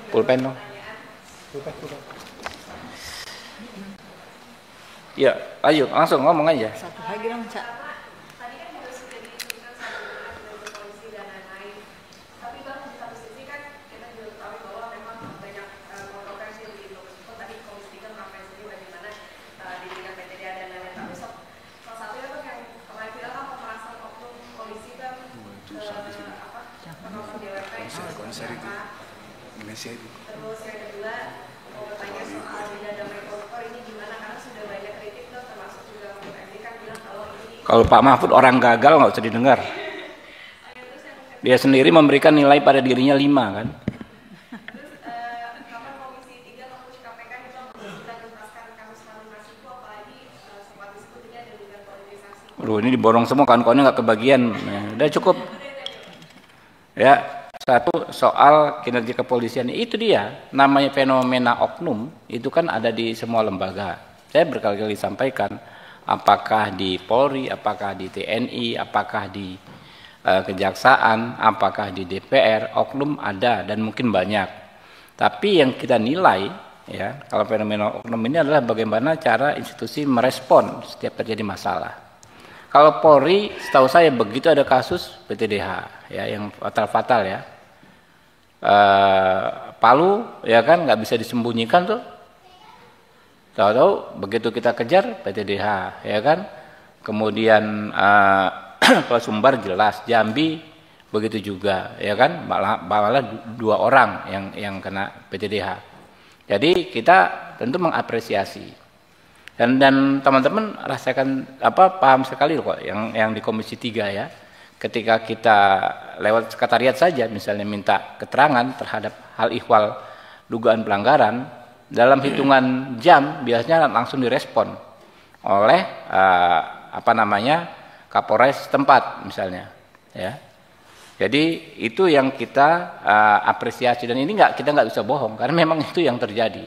Pulpen dong. Ya, ayo langsung ngomong aja. Satu lagi dong, Cak. Konser itu Indonesia itu. Terus yang kedua mau bertanya soal beda damai koruptor ini gimana, karena sudah banyak kritik tuh, termasuk juga Mahfud MD kan bilang kalau ini. Kalau Pak Mahfud orang gagal nggak usah didengar. Dia sendiri memberikan nilai pada dirinya 5 kan. Terus kapan Komisi 3 Komisi KPK juga sudah tuntaskan kasus Harun Masiku, apalagi sempat disebut ini ada dugaan politisasi. Aduh, ini diborong semua kawan-kawannya nggak kebagian. Nah, udah cukup. Ya, satu soal kinerja kepolisian itu dia namanya fenomena oknum itu kan ada di semua lembaga. Saya berkali-kali sampaikan, apakah di Polri, apakah di TNI, apakah di Kejaksaan, apakah di DPR, oknum ada dan mungkin banyak. Tapi yang kita nilai ya kalau fenomena oknum ini adalah bagaimana cara institusi merespon setiap terjadi masalah. Kalau Polri, setahu saya begitu ada kasus PTDH ya yang fatal ya, Palu ya kan nggak bisa disembunyikan tuh. Tahu-tahu begitu kita kejar PTDH ya kan, kemudian kalau Sumbar jelas, Jambi begitu juga ya kan, malah 2 orang yang kena PTDH. Jadi kita tentu mengapresiasi. Dan teman-teman rasakan paham sekali loh kok yang di Komisi 3 ya. Ketika kita lewat sekretariat saja misalnya minta keterangan terhadap hal ihwal dugaan pelanggaran, dalam hitungan jam biasanya langsung direspon oleh Kapolres tempat misalnya ya. Jadi itu yang kita apresiasi, dan ini kita nggak bisa bohong karena memang itu yang terjadi.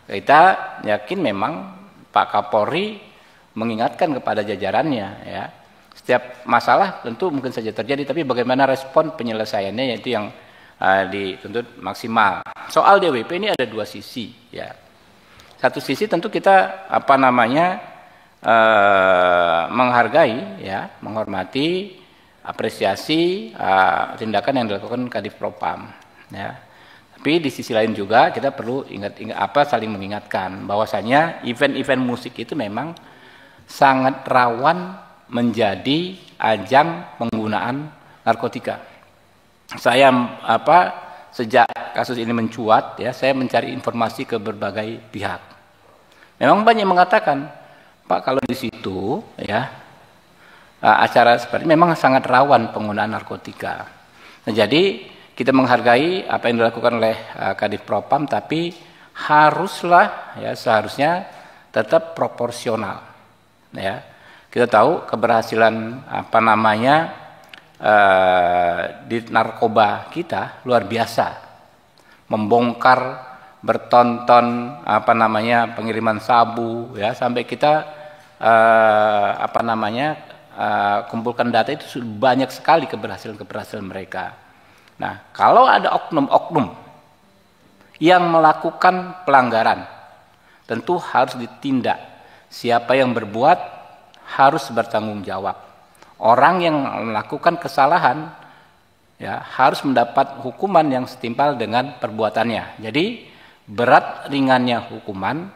Kita yakin memang Pak Kapolri mengingatkan kepada jajarannya ya, setiap masalah tentu mungkin saja terjadi, tapi bagaimana respon penyelesaiannya yaitu yang dituntut maksimal. Soal DWP ini ada 2 sisi ya. Satu sisi tentu kita menghargai ya, menghormati, apresiasi tindakan yang dilakukan Kadif Propam ya. Tapi di sisi lain juga kita perlu saling mengingatkan bahwasanya event-event musik itu memang sangat rawan menjadi ajang penggunaan narkotika. Saya sejak kasus ini mencuat ya, saya mencari informasi ke berbagai pihak. Memang banyak mengatakan, Pak, kalau di situ ya acara seperti ini memang sangat rawan penggunaan narkotika. Nah, jadi kita menghargai apa yang dilakukan oleh Kadif Propam, tapi seharusnya tetap proporsional. Ya, kita tahu keberhasilan di narkoba kita luar biasa, membongkar bertonton pengiriman sabu ya, sampai kita kumpulkan data itu banyak sekali keberhasilan mereka. Nah, kalau ada oknum-oknum yang melakukan pelanggaran, tentu harus ditindak. Siapa yang berbuat harus bertanggung jawab. Orang yang melakukan kesalahan ya harus mendapat hukuman yang setimpal dengan perbuatannya. Jadi berat ringannya hukuman,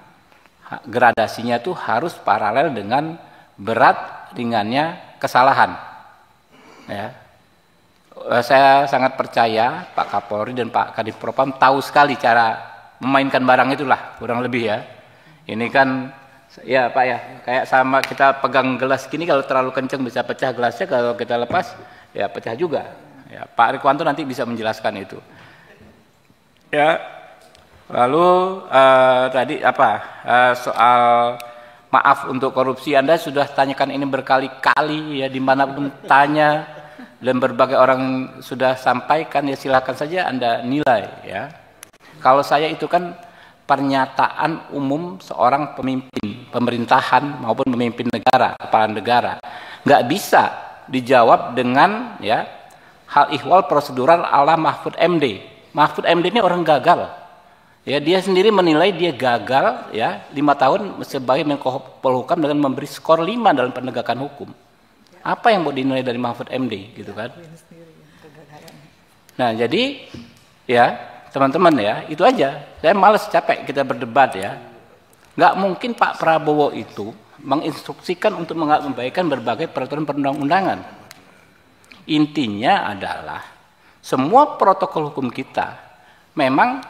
gradasinya tuh harus paralel dengan berat ringannya kesalahan. Ya. Saya sangat percaya Pak Kapolri dan Pak Kadif Propam tahu sekali cara memainkan barang itulah, kurang lebih ya. Ini kan ya Pak ya, kayak sama kita pegang gelas gini, kalau terlalu kencang bisa pecah gelasnya, kalau kita lepas ya pecah juga. Ya, Pak Rikwanto nanti bisa menjelaskan itu. Ya. Lalu tadi soal maaf untuk korupsi, Anda sudah tanyakan ini berkali-kali ya, dimanapun tanya dan berbagai orang sudah sampaikan, ya silakan saja Anda nilai ya. Kalau saya itu kan pernyataan umum seorang pemimpin pemerintahan maupun pemimpin negara, kepala negara, nggak bisa dijawab dengan ya hal ihwal prosedural ala Mahfud MD. Mahfud MD ini orang gagal. Ya, dia sendiri menilai dia gagal ya 5 tahun sebagai Menko Polhukam dengan memberi skor 5 dalam penegakan hukum. Apa yang mau dinilai dari Mahfud MD gitu kan? Nah, jadi ya teman-teman ya, itu aja. Saya malas, capek kita berdebat ya. Nggak mungkin Pak Prabowo itu menginstruksikan untuk mengabaikan berbagai peraturan perundang-undangan. Intinya adalah semua protokol hukum kita memang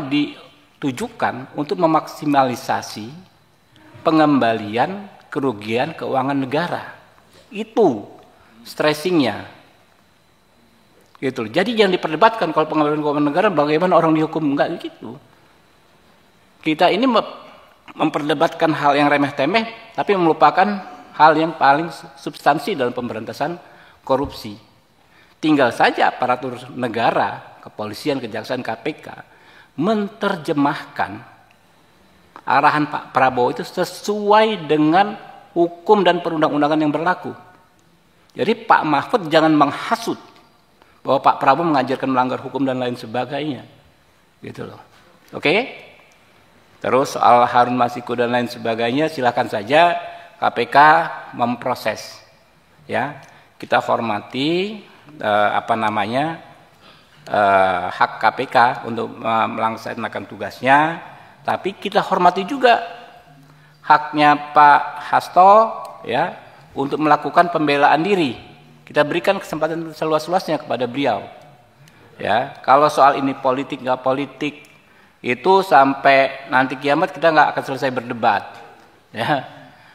ditujukan untuk memaksimalisasi pengembalian kerugian keuangan negara. Itu stressingnya. Gitu. Jadi yang diperdebatkan kalau pengembalian keuangan negara bagaimana orang dihukum, enggak gitu. Kita ini memperdebatkan hal yang remeh-temeh tapi melupakan hal yang paling substansi dalam pemberantasan korupsi. Tinggal saja aparatur negara, kepolisian, kejaksaan, KPK menerjemahkan arahan Pak Prabowo itu sesuai dengan hukum dan perundang-undangan yang berlaku. Jadi Pak Mahfud jangan menghasut bahwa Pak Prabowo mengajarkan melanggar hukum dan lain sebagainya. Gitu loh. Oke? Terus soal Harun Masiku dan lain sebagainya silakan saja KPK memproses. Ya. Kita hormati hak KPK untuk melaksanakan tugasnya, tapi kita hormati juga haknya Pak Hasto ya untuk melakukan pembelaan diri. Kita berikan kesempatan seluas-luasnya kepada beliau. Ya, kalau soal ini politik nggak politik itu sampai nanti kiamat kita nggak akan selesai berdebat. Ya,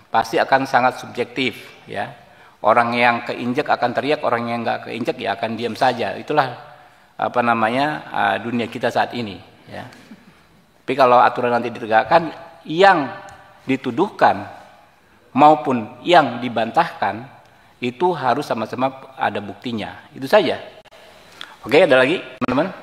pasti akan sangat subjektif. Ya, orang yang keinjek akan teriak, orang yang nggak keinjek ya akan diam saja. Itulah dunia kita saat ini. Ya. Tapi kalau aturan nanti ditegakkan, yang dituduhkan maupun yang dibantahkan itu harus sama-sama ada buktinya. Itu saja. Oke, ada lagi teman-teman?